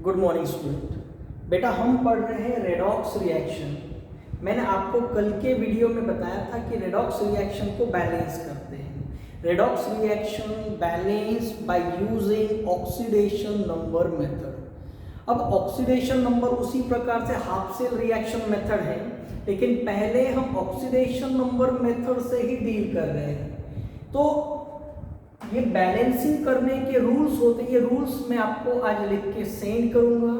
Good morning student. बेटा हम पढ़ रहे हैं रेडॉक्स रिएक्शन। मैंने आपको कल के वीडियो में बताया था कि रेडॉक्स रिएक्शन को बैलेंस करते हैं। Redox reaction balance by using oxidation number method. अब ऑक्सीडेशन नंबर उसी प्रकार से हाफ सेल रिएक्शन मेथड है, लेकिन पहले हम ऑक्सीडेशन नंबर मेथड से ही डील कर रहे हैं। तो ये बैलेंसिंग करने के रूल्स होते हैं। ये रूल्स मैं आपको आज लिख के सेंड करूंगा।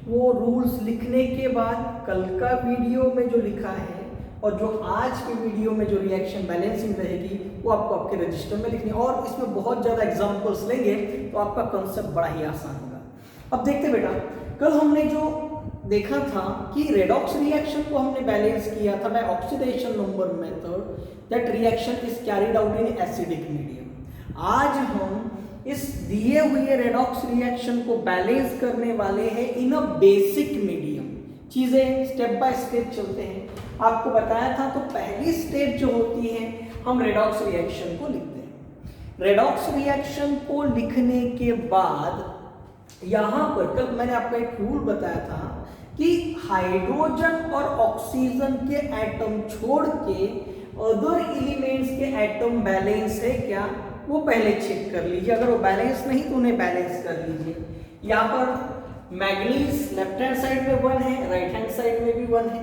वो रूल्स लिखने के बाद कल का वीडियो में जो लिखा है और जो आज के वीडियो में जो रिएक्शन बैलेंसिंग रहेगी वो आपको आपके रजिस्टर में लिखनी है। और इसमें बहुत ज़्यादा एग्जांपल्स लेंगे तो आपका कंसेप्ट बड़ा ही आसान होगा। अब देखते बेटा, कल हमने जो देखा था कि रेडॉक्स रिएक्शन को हमने बैलेंस किया था by oxidation number method, that reaction is carried out in acidic medium. आज हम इस दिए हुए रेडॉक्स रिएक्शन को बैलेंस करने वाले हैं इन अ बेसिक मीडियम। चीजें स्टेप बाय स्टेप चलते हैं। आपको बताया था तो पहली स्टेप जो होती है हम रेडॉक्स रिएक्शन को लिखते हैं। रेडॉक्स रिएक्शन को लिखने के बाद यहां पर कल मैंने आपको एक रूल बताया था कि हाइड्रोजन और ऑक्सीजन के एटम छोड़ के अदर एलिमेंट्स के एटम बैलेंस है क्या, वो पहले चेक कर लीजिए। अगर वो बैलेंस नहीं तो उन्हें बैलेंस कर लीजिए। यहाँ पर मैग्नीज लेफ्ट हैंड साइड में 1 है, राइट हैंड साइड में भी 1 है।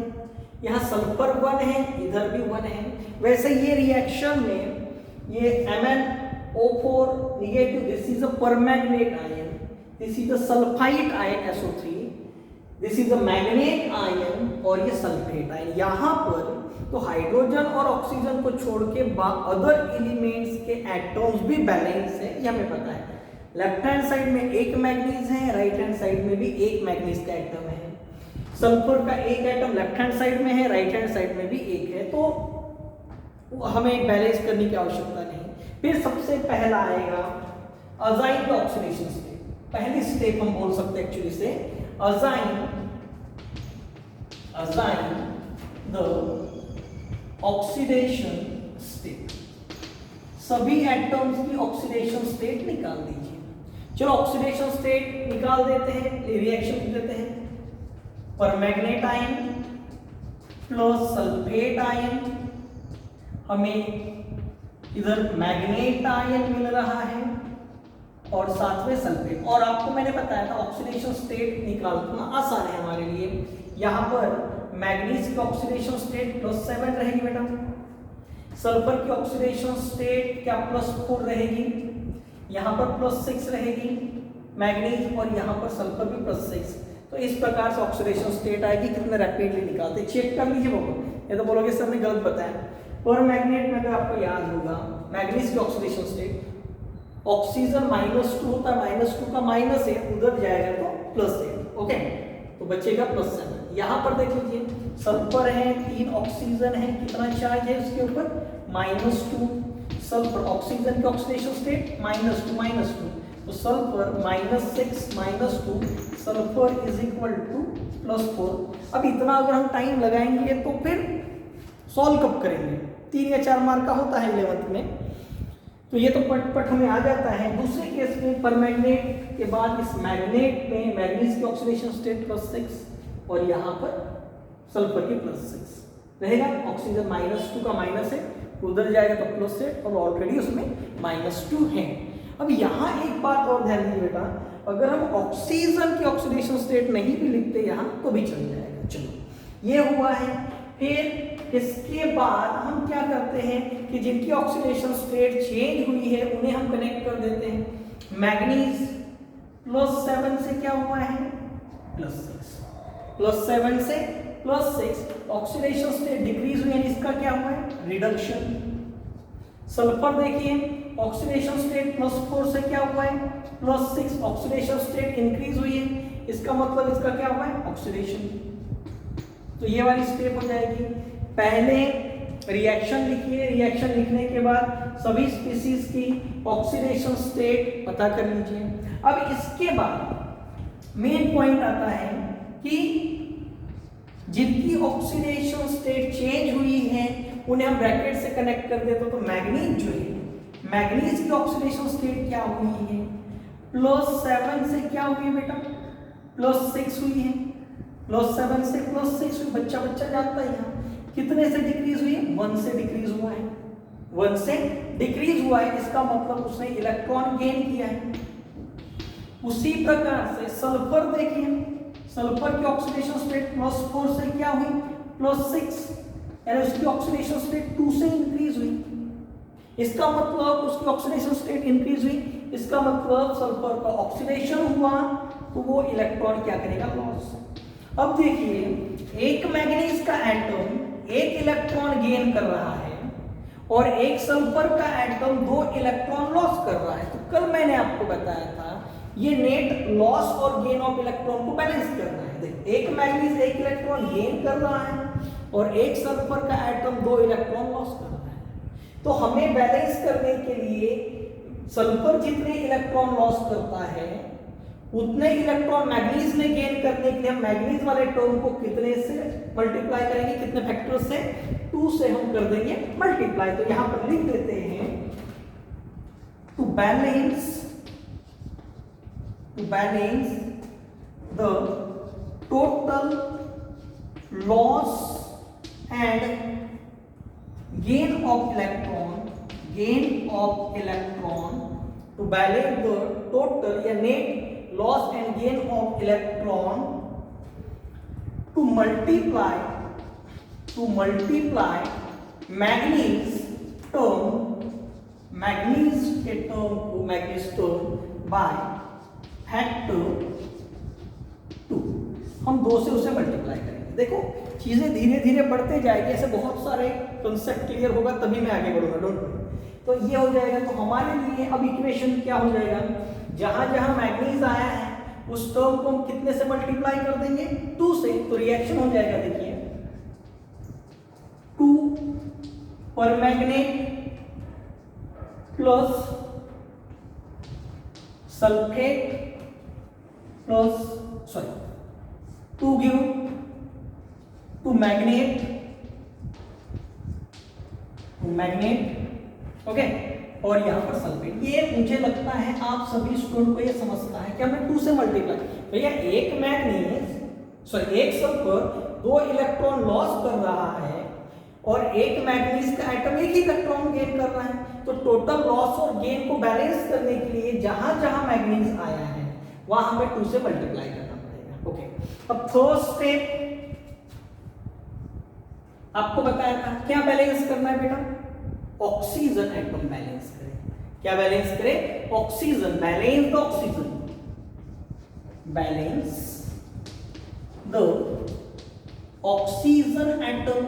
यहाँ सल्फर 1 है, इधर भी 1 है। वैसे ये रिएक्शन में ये MnO4 negative, this is a permanganate ion, this is a sulphide ion SO3, this is a manganate ion और ये सल्फेट आयन। यहाँ पर तो हाइड्रोजन और ऑक्सीजन को छोड़ के अदर एलिमेंट्स के एटम्स भी बैलेंस है, ये हमें पता है। लेफ्ट हैंड साइड में एक मैग्नीज है, राइट हैंड साइड में भी एक मैग्नीज का एटम है। सल्फर का एक एटम लेफ्ट हैंड साइड में है, राइट हैंड साइड में भी एक है, तो हमें बैलेंस करने की आवश्यकता नहीं। फिर सबसे पहला आएगा अजाइन का ऑक्सीडेशन स्टेट। पहली स्टेप हम बोल सकते हैं एक्चुअली से अजाइन द ऑक्सीडेशन स्टेट। सभी एटम्स की ऑक्सीडेशन स्टेट निकाल दीजिए। चलो ऑक्सीडेशन स्टेट निकाल देते हैं, रिएक्शन लिख देते हैं। Permanganate ion plus sulphate ion, हमें इधर मैग्नेट आयन मिल रहा है और साथ में सल्फेट। और आपको मैंने बताया था ऑक्सीडेशन स्टेट निकालना आसान है हमारे लिए। यहां पर मैग्नीज की ऑक्सीडेशन स्टेट +7 रहेगी बेटा, सल्फर की ऑक्सीडेशन स्टेट क्या +4 रहेगी, यहां पर +6 रहेगी मैग्नीज और यहां पर सल्फर भी +6। तो इस प्रकार से ऑक्सीडेशन स्टेट आएगी। कितने रैपिडली निकालते चेक कर लीजिए बाबू, ये तो बोलोगे सर ने गलत बताया। पर मैग्नेट में अगर आपको याद होगा मैग्नीज की ऑक्सीडेशन स्टेट ऑक्सीजन -2 होता है, -2 का माइनस है, उधर जाएगा तो +8। ओके, तो बचेगा +7। यहां पर देख लीजिए सल्फर है, 3 ऑक्सीजन है, कितना चार्ज है उसके ऊपर -2। सल्फर ऑक्सीजन की ऑक्सीडेशन स्टेट -2, तो sulphur -6 -2, sulphur is equal to +4। अब इतना अगर हम टाइम लगाएंगे तो फिर सॉल्व कब करेंगे? 3 या 4 मार्क का होता है 11th में, तो ये तो पट हमें आ जाता है। दूसरे केस में परमैंगनेट के बाद इस मैग्नेट में मैग्नीज की ऑक्सीडेशन स्टेट +6 और यहाँ पर सल्फर की +6 रहेगा। ऑक्सीजन -2 का माइनस है, उधर जाएगा तो +8 और ऑलरेडी उसमें -2 है। अब यहाँ एक बात और ध्यान दीजिए बेटा, अगर हम ऑक्सीजन की ऑक्सीडेशन स्टेट नहीं भी लिखते यहाँ तो भी चल जाएगा। चलो ये हुआ है। फिर इसके बाद हम क्या करते हैं कि जिनकी ऑक्सीडेशन स्टेट चेंज हुई है उन्हें हम कनेक्ट कर देते हैं। मैग्नीज +7 से क्या हुआ है +6, +7 से +6 ऑक्सीडेशन स्टेट डिक्रीज हुई, यानी इसका क्या हुआ है रिडक्शन। सल्फर देखिए ऑक्सीडेशन स्टेट +4 से क्या हुआ है +6, ऑक्सीडेशन स्टेट इंक्रीज हुई है, इसका मतलब इसका क्या हुआ है ऑक्सीडेशन। तो ये वाली स्टेप हो जाएगी। पहले रिएक्शन लिखिए, रिएक्शन लिखने के बाद सभी स्पीसीज की ऑक्सीडेशन स्टेट पता कर लीजिए। अब इसके बाद मेन पॉइंट आता है कि जिनकी ऑक्सीडेशन स्टेट चेंज हुई है उन्हें हम ब्रैकेट से कनेक्ट कर देते तो मैग्नीज जो है, मैग्नीज की ऑक्सीडेशन स्टेट क्या हुई है +7 से क्या हुई है बेटा +6 हुई है, +7 से +6 हुई, बच्चा बच्चा जानता है यहाँ कितने से डिक्रीज हुई है, 1 से डिक्रीज हुआ है, 1 से डिक्रीज हुआ है, इसका मतलब उसने इलेक्ट्रॉन गेन किया है। उसी प्रकार से सल्फर देखिए, सल्फर की ऑक्सीडेशन स्टेट +4 से क्या हुई, +6, यानी उसकी ऑक्सीडेशन स्टेट 2 से इंक्रीज हुई, इसका मतलब उसकी ऑक्सीडेशन स्टेट इंक्रीज हुई, इसका मतलब सल्फर का ऑक्सीडेशन हुआ तो वो इलेक्ट्रॉन क्या करेगा, लॉस। अब देखिए एक मैग्नीज का एटम एक इलेक्ट्रॉन गेन कर रहा है और एक सल्फर का एटम 2 इलेक्ट्रॉन लॉस कर रहा है। तो कल मैंने आपको बताया था ये नेट लॉस और गेन ऑफ इलेक्ट्रॉन को बैलेंस करना है। देखो एक मैग्नीज एक इलेक्ट्रॉन गेन कर रहा है और एक सल्फर का एटम 2 इलेक्ट्रॉन लॉस कर रहा है। तो हमें बैलेंस करने के लिए सल्फर जितने इलेक्ट्रॉन लॉस करता है उतने इलेक्ट्रॉन मैग्नीज ने गेन करने के लिए हम मैग्नीज वाले टर्म को कितने से मल्टीप्लाई करेंगे, कितने फैक्टर से, 2 से हम कर देंगे मल्टीप्लाई। तो यहां पर लिख देते हैं to balance the total loss and gain of electron to balance the total या net loss and gain of electron to multiply manganese के term को manganese term by factor 2, हम 2 से उसे मल्टीप्लाई करेंगे। देखो चीजें धीरे धीरे बढ़ते जाएगी, ऐसे बहुत सारे कंसेप्ट क्लियर होगा तभी मैं आगे बढ़ूंगा, डोंट वरी। तो ये हो जाएगा, तो हमारे लिए अब इक्वेशन क्या हो जाएगा, जहां जहां मैग्नीज आया है उस टर्म को हम कितने से मल्टीप्लाई कर देंगे, 2 से। तो रिएक्शन हो जाएगा, देखिए 2 permanganate plus sulphate plus 2 give 2 magnet, okay, और यहाँ पर सल्फेट। ये मुझे लगता है आप सभी स्टूडेंट को ये समझता है कि हमें 2 से मल्टीप्लाई, भैया एक मैग्नीज एक सल्फर 2 इलेक्ट्रॉन लॉस कर रहा है और एक मैग्नीज का एटम एक ही इलेक्ट्रॉन गेन कर रहा है। तो टोटल लॉस और गेन को बैलेंस करने के लिए जहां जहां मैग्नीज आया है वहां हमें 2 से मल्टीप्लाई करना पड़ेगा, ओके। अब फर्स्ट स्टेप आपको बताया था, क्या बैलेंस करना है बेटा, ऑक्सीजन एटम बैलेंस करें। क्या बैलेंस करें, oxygen, balance the oxygen, balance the oxygen atom,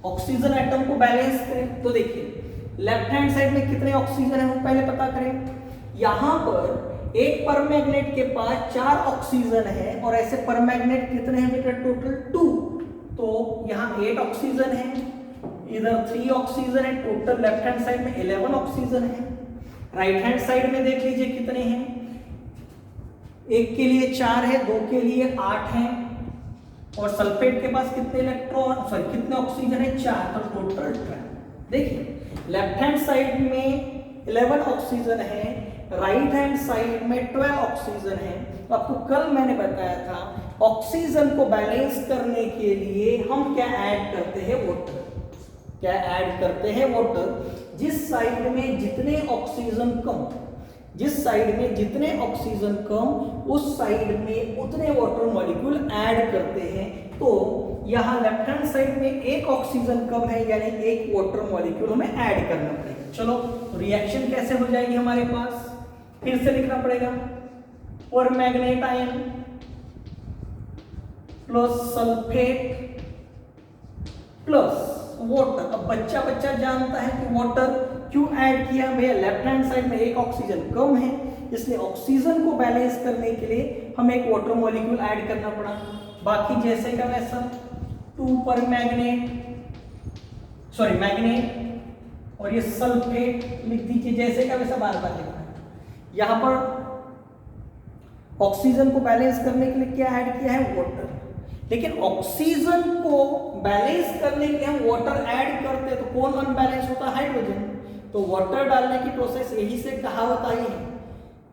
oxygen atom को बैलेंस करें। तो देखिए लेफ्ट हैंड साइड में कितने ऑक्सीजन है वो पहले पता करें। यहां पर एक परमैग्नेट के पास 4 ऑक्सीजन है और ऐसे परमैग्नेट कितने हैं बेटा, टोटल 2। तो यहाँ 8 ऑक्सीजन है, इधर 3 ऑक्सीजन है, टोटल लेफ्ट हैंड साइड में 11 ऑक्सीजन है। राइट हैंड साइड में देख लीजिए कितने हैं, एक के लिए 4 है, 2 के लिए 8 है और सल्फेट के पास कितने इलेक्ट्रॉन कितने ऑक्सीजन है, 4, तो टोटल 12। देखिए लेफ्ट हैंड साइड में 11 ऑक्सीजन है, राइट हैंड साइड में 12 ऑक्सीजन है। तो आपको कल मैंने बताया था ऑक्सीजन को बैलेंस करने के लिए हम क्या ऐड करते हैं, वाटर। क्या ऐड करते हैं, वाटर। जिस साइड में जितने ऑक्सीजन कम, जिस साइड में जितने ऑक्सीजन कम उस साइड में उतने वाटर मॉलिक्यूल ऐड करते हैं। तो यहाँ लेफ्ट हैंड साइड में 1 ऑक्सीजन कम है यानी 1 वाटर मॉलिक्यूल हमें ऐड करना पड़ेगा। चलो रिएक्शन कैसे हो जाएगी हमारे पास, फिर से लिखना पड़ेगा, permanganate ion plus sulphate plus water. अब बच्चा बच्चा जानता है कि वाटर क्यों ऐड किया, भैया लेफ्ट हैंड साइड में 1 ऑक्सीजन कम है इसलिए ऑक्सीजन को बैलेंस करने के लिए हमें 1 वाटर मॉलिक्यूल ऐड करना पड़ा। बाकी जैसे का वैसा 2 मैग्नेट और ये सल्फेट लिख दीजिए, जैसे का वैसा बार बार लिखना है। यहाँ पर ऑक्सीजन को बैलेंस करने के लिए क्या ऐड किया है, वाटर। लेकिन ऑक्सीजन को बैलेंस करने के लिए हम वाटर ऐड करते हैं तो कौन अनबैलेंस होता है, हाइड्रोजन। तो वाटर डालने की प्रोसेस यही से कहावत आई है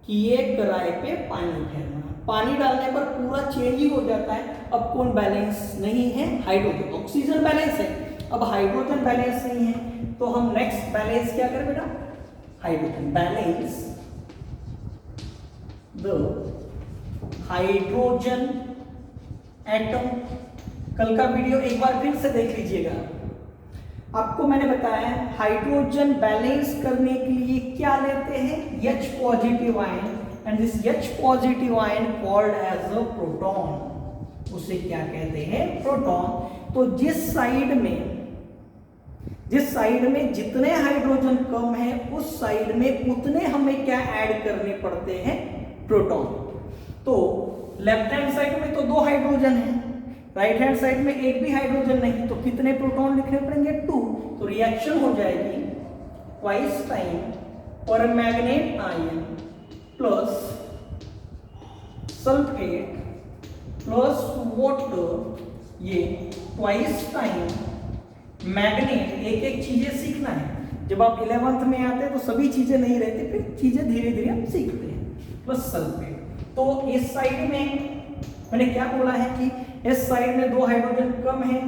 कि ये कराए पे पानी फेरना। पानी डालने पर पूरा चेंज ही हो जाता है। अब कौन बैलेंस नहीं है? हाइड्रोजन। ऑक्सीजन बैलेंस है, अब हाइड्रोजन बैलेंस नहीं है, तो हम नेक्स्ट बैलेंस क्या करें बेटा? Hydrogen balance the hydrogen atom. कल का वीडियो एक बार फिर से देख लीजिएगा। आपको मैंने बताया हाइड्रोजन बैलेंस करने के लिए क्या लेते हैं? H positive ion, and this H positive ion called as a proton. उसे क्या कहते हैं? प्रोटॉन। तो जिस साइड में जितने हाइड्रोजन कम है उस साइड में उतने हमें क्या ऐड करने पड़ते हैं? प्रोटॉन। तो लेफ्ट हैंड साइड में तो 2 हाइड्रोजन है, राइट हैंड साइड में एक भी हाइड्रोजन नहीं, तो कितने प्रोटॉन लिखने पड़ेंगे? 2। तो रिएक्शन हो जाएगी twice time permanganate ion plus sulphate plus water, ये ट्वाइस टाइम मैग्नेट। एक एक चीजें सीखना है। जब आप 11th में आते हैं तो सभी चीजें नहीं रहती, फिर चीजें धीरे धीरे हम सीखते हैं। Plus sulphate. तो इस साइड में मैंने क्या बोला है कि इस साइड में 2 हाइड्रोजन कम है,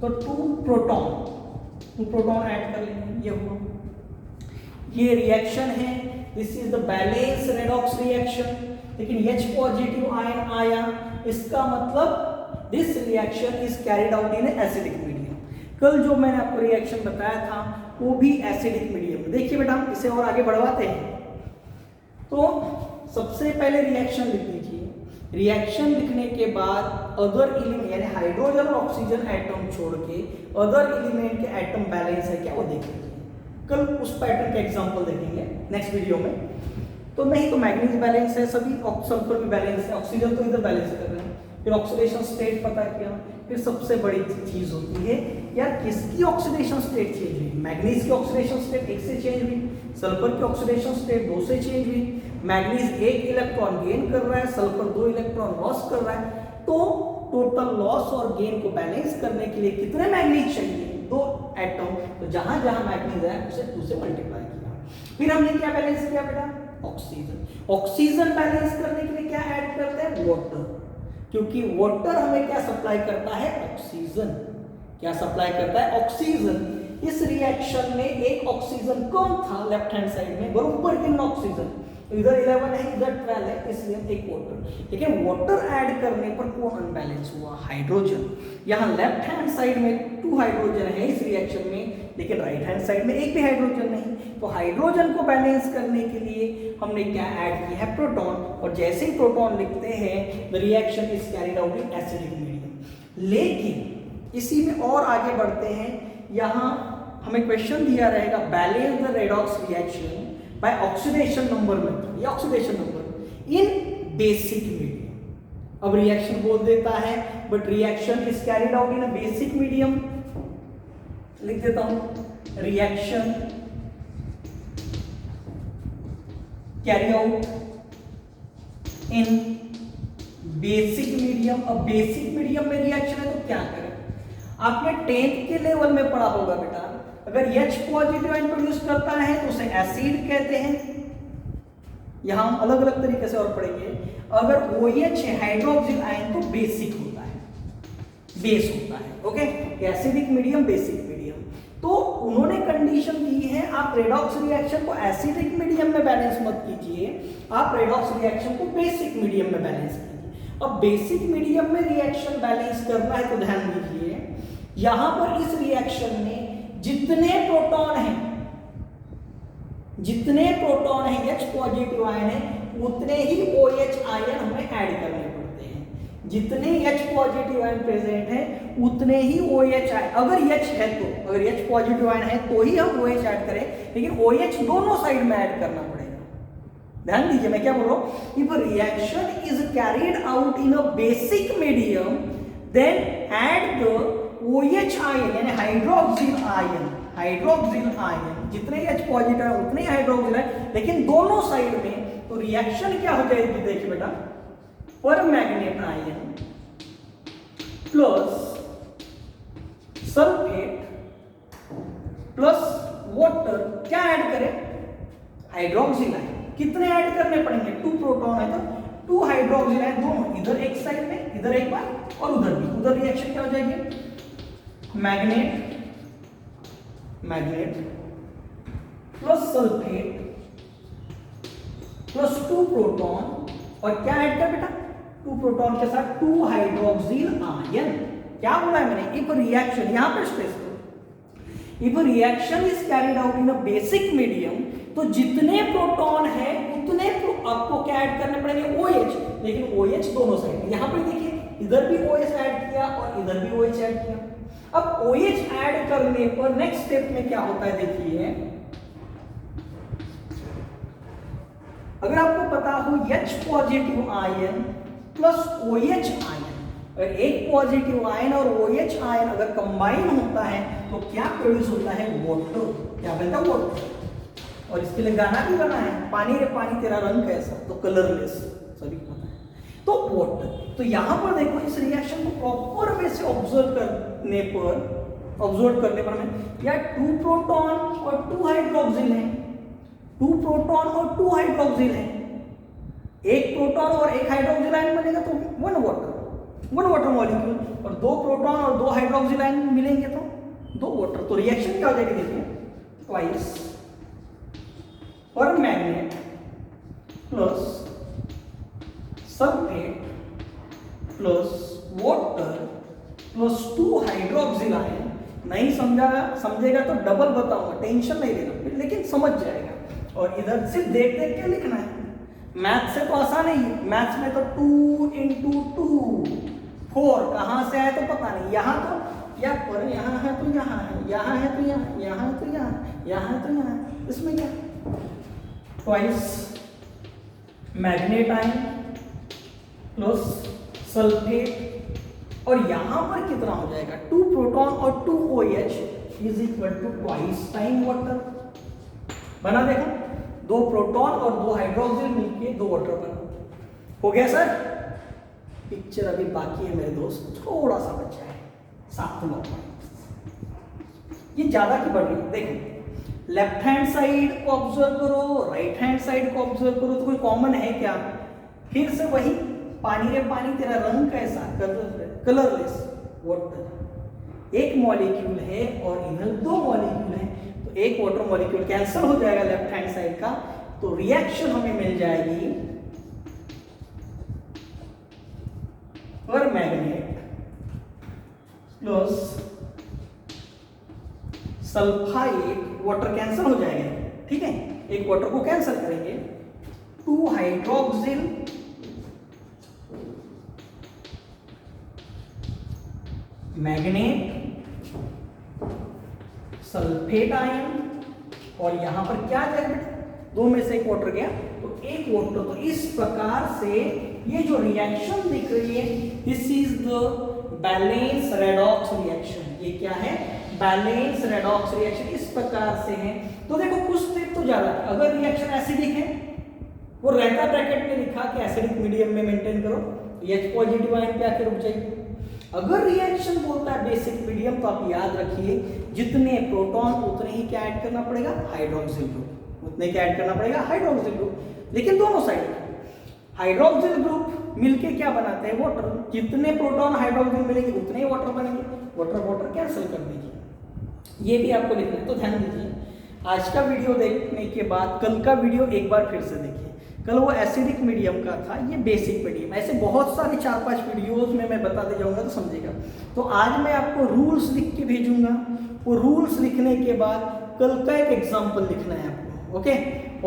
तो 2 प्रोटॉन ऐड कर लेंगे। ये हुआ, ये रिएक्शन है। This is the balance redox reaction. लेकिन H पॉजिटिव आयन आया, इसका मतलब this reaction is carried out in acidic medium. कल जो मैंने आपको रिएक्शन बताया था वो भी एसिडिक मीडियम में। देखिए बेटा, इसे और आगे बढ़वाते हैं। तो सबसे पहले रिएक्शन लिख लीजिए। रिएक्शन लिखने के बाद अदर एलिमेंट यानी हाइड्रोजन और ऑक्सीजन एटम छोड़ के अदर एलिमेंट के एटम बैलेंस है क्या, वो देख लीजिए। कल उस पैटर्न का एग्जांपल देखेंगे नेक्स्ट वीडियो में। तो नहीं तो मैग्नीज बैलेंस है, सभी सल्फर भी बैलेंस है, ऑक्सीजन तो इधर बैलेंस कर रहे हैं। फिर ऑक्सीडेशन स्टेट पता किया। फिर सबसे बड़ी चीज होती है यार, किसकी ऑक्सीडेशन स्टेट चेंज हुई? मैग्नीज की ऑक्सीडेशन स्टेट 1 से चेंज हुई, सल्फर की ऑक्सीडेशन स्टेट 2 से चेंज हुई। मैग्नीज 1 इलेक्ट्रॉन गेन कर रहा है, सल्फर 2 इलेक्ट्रॉन लॉस कर रहा है। तो टोटल लॉस और गेन को बैलेंस करने के लिए कितने मैग्नीज चाहिए? 2 एटम। तो जहां जहां मैग्नीज है उसे 2 से मल्टीप्लाई किया। फिर हमने क्या बैलेंस किया बेटा? ऑक्सीजन। ऑक्सीजन बैलेंस करने के लिए क्या ऐड करते हैं? वाटर, क्योंकि वाटर हमें क्या सप्लाई करता है? ऑक्सीजन। क्या सप्लाई करता है? ऑक्सीजन। इस रिएक्शन में एक ऑक्सीजन कम था लेफ्ट हैंड साइड में, बराबर किन ऑक्सीजन, इधर 11 है इधर 12 है, इसलिए एक वाटर। लेकिन वाटर ऐड करने पर कौन अनबैलेंस हुआ? हाइड्रोजन। यहाँ लेफ्ट हैंड साइड में 2 हाइड्रोजन है इस रिएक्शन में, लेकिन राइट हैंड साइड में एक भी हाइड्रोजन नहीं। तो हाइड्रोजन को बैलेंस करने के लिए हमने क्या ऐड किया है? प्रोटॉन। और जैसे ही प्रोटॉन लिखते हैं the reaction is carried out in acidic medium. लेकिन इसी में और आगे बढ़ते हैं। यहाँ हमें क्वेश्चन दिया रहेगा balance the redox reaction by oxidation number method, ये oxidation number in basic medium. अब रिएक्शन बोल देता है but reaction is carried out in a basic medium. लिख देता हूं, reaction carry out in basic medium. अब बेसिक मीडियम में रिएक्शन है तो क्या करें? आपने 10th के लेवल में पढ़ा होगा बेटा, अगर H पॉजिटिव आयन प्रोड्यूस करता है तो उसे एसिड कहते हैं। यहां हम अलग अलग तरीके से और पढ़ेंगे। अगर OH है हाइड्रोक्सिल आयन तो बेसिक होता है, बेस होता है। Okay, acidic medium, basic medium. तो उन्होंने कंडीशन दी है आप रेडॉक्स रिएक्शन को एसिडिक मीडियम में बैलेंस मत कीजिए, आप रेडॉक्स रिएक्शन को बेसिक मीडियम में बैलेंस कीजिए। अब बेसिक मीडियम में रिएक्शन बैलेंस करना है तो ध्यान दीजिए, यहां पर इस रिएक्शन में जितने प्रोटॉन हैं H पॉजिटिव आयन है उतने ही OH आयन हमें ऐड करने पड़ते हैं। जितने H पॉजिटिव आयन प्रेजेंट हैं उतने ही OH आयन, अगर H है तो, अगर H पॉजिटिव आयन है तो ही हम OH ऐड करें, लेकिन OH दोनों साइड में ऐड करना पड़ेगा। ध्यान दीजिए मैं क्या बोल रहा हूं। If reaction is carried out in a basic medium then add the OH ion यानी हाइड्रोक्सिल आयन, जितने H पॉजिटिव है उतने हाइड्रोक्सिल है, लेकिन दोनों साइड में। तो रिएक्शन क्या हो जाएगी? देखिए बेटा, permanganate ion plus sulphate plus water, क्या ऐड करें? Hydroxyl ion. कितने ऐड करने पड़ेंगे? 2 प्रोटॉन है तो 2 हाइड्रोक्सिल हाइड्रोक्सिल आयन दोनों, इधर एक साइड में, इधर एक बार और उधर भी, उधर रिएक्शन क्या हो जाएगी, magnet plus sulphate plus 2 proton, और क्या ऐड कर बेटा, 2 प्रोटॉन के साथ 2 हाइड्रोक्सिल आयन। क्या बोला है मैंने, इफ रिएक्शन, यहां पर स्ट्रेस करो, if reaction is carried out in a basic medium, तो जितने प्रोटॉन है उतने आपको क्या ऐड करने पड़ेंगे, OH, लेकिन OH दोनों साइड में, यहां पर देखिए इधर भी OH ऐड किया और इधर भी OH ऐड किया। अब OH ऐड करने पर नेक्स्ट स्टेप में क्या होता है, देखिए अगर आपको पता हो H positive ion plus OH ion, अगर एक पॉजिटिव आयन और OH आयन अगर कंबाइन होता है तो क्या प्रोड्यूस होता है, वाटर, क्या बनता है, वाटर। और इसके लिए गाना भी बना है, पानी रे पानी तेरा रंग कैसा, तो कलरलेस, सभी को पता है, तो वाटर। तो यहां पर देखो इस रिएक्शन को प्रॉपर वे से ऑब्जर्व करने पर हमें या 2 प्रोटॉन और 2 हाइड्रोक्सिल है, 2 प्रोटॉन और 2 हाइड्रोक्सिल है, एक प्रोटॉन और एक हाइड्रोक्सिल आयन बनेगा तो 1 वाटर मॉलिक्यूल, और 2 प्रोटॉन और 2 हाइड्रोक्सिल आयन मिलेंगे तो 2 वाटर। तो रिएक्शन क्या हो जाएगी, देखिए ट्वाइस पर magnet plus sulphate plus water plus 2 hydroxyl ion. नहीं समझेगा तो डबल बताऊंगा, टेंशन नहीं लेना, लेकिन समझ जाएगा। और इधर सिर्फ देख देख के लिखना है, मैथ से तो आसान है, मैथ्स में तो 2 × 2 4 कहां से आए तो पता नहीं, यहां तो या पर, यहां है तो यहां है, यहां है तो यहां, यहां है तो यहां, यहां है तो यहां, इसमें क्या, twice manganate ion plus sulphate, और यहां पर कितना हो जाएगा, 2 प्रोटॉन और 2 OH is equal to twice time water. बना देखो, 2 प्रोटॉन और 2 हाइड्रोक्सिल मिलके 2 वाटर बना। हो गया सर, पिक्चर अभी बाकी है मेरे दोस्त, थोड़ा सा बचा है, 7 नंबर, ये ज्यादा की बढ़ रही है। देखो लेफ्ट हैंड साइड को ऑब्जर्व करो, राइट हैंड साइड को ऑब्जर्व करो, तो कोई कॉमन है क्या, फिर से वही पानी रे पानी तेरा रंग कैसा, कलरलेस वाटर। एक मॉलिक्यूल है और इधर 2 मॉलिक्यूल है, तो एक वाटर मॉलिक्यूल कैंसिल हो जाएगा लेफ्ट हैंड साइड का, तो रिएक्शन हमें मिल जाएगी पर magnet plus sulphide, water cancel हो जाएगा, ठीक है, एक वाटर को कैंसिल करेंगे, 2 हाइड्रोक्सिल मैग्नेट सल्फेट आयन, और यहां पर क्या जाएगा, 2 में से एक वाटर गया तो एक वाटर। तो इस प्रकार से ये जो रिएक्शन दिख रही है, this is the balance redox reaction. ये क्या है, बैलेंस रेडॉक्स रिएक्शन, इस प्रकार से है। तो देखो कुछ स्टेप तो ज्यादा, अगर रिएक्शन एसिडिक है, वो रहता ब्रैकेट में लिखा कि एसिडिक मीडियम में मेंटेन करो, H पॉजिटिव आयन पे आके रुक जाएगी। अगर रिएक्शन बोलता है बेसिक मीडियम, तो आप याद रखिए जितने प्रोटॉन उतने ही क्या ऐड करना पड़ेगा, हाइड्रोक्सिल ग्रुप, उतने क्या ऐड करना पड़ेगा, हाइड्रोक्सिल ग्रुप। लेकिन दोनों साइड हाइड्रोक्सिल ग्रुप मिलके क्या बनाते हैं, वाटर। जितने प्रोटॉन हाइड्रोक्सिल मिलेंगे उतने ही वाटर बनेंगे, वाटर वाटर कैंसिल कर दीजिए, ये भी आपको लिखना है। तो ध्यान दीजिए, आज का वीडियो देखने के बाद कल का वीडियो एक बार फिर से देखिए। कल वो एसिडिक मीडियम का था, ये बेसिक मीडियम, ऐसे बहुत सारे 4-5 वीडियोस में मैं बताते जाऊंगा, तो समझेगा। तो आज मैं आपको रूल्स लिख के भेजूंगा, वो रूल्स लिखने के बाद कल का एक एग्जाम्पल लिखना है आपको, ओके।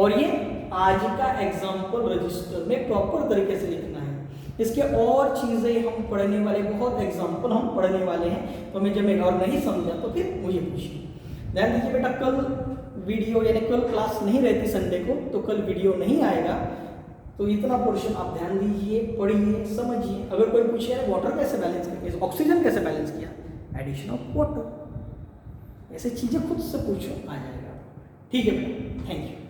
और ये आज का एग्जाम्पल रजिस्टर में प्रॉपर तरीके से लिखना है। इसके और चीजें हम पढ़ने वाले, बहुत एग्जाम्पल हम पढ़ने वाले हैं, तो मैं जब मैं और नहीं समझा तो फिर मुझे पूछिए। ध्यान दीजिए बेटा, कल वीडियो यानी कल क्लास नहीं रहती संडे को, तो कल वीडियो नहीं आएगा। तो इतना पोर्शन आप ध्यान दीजिए, पढ़िए, समझिए। अगर कोई पूछे वाटर कैसे बैलेंस किया, ऑक्सीजन कैसे बैलेंस किया, एडिशन ऑफ वाटर, ऐसे चीजें खुद से पूछो, आ जाएगा। ठीक है बेटा, थैंक यू।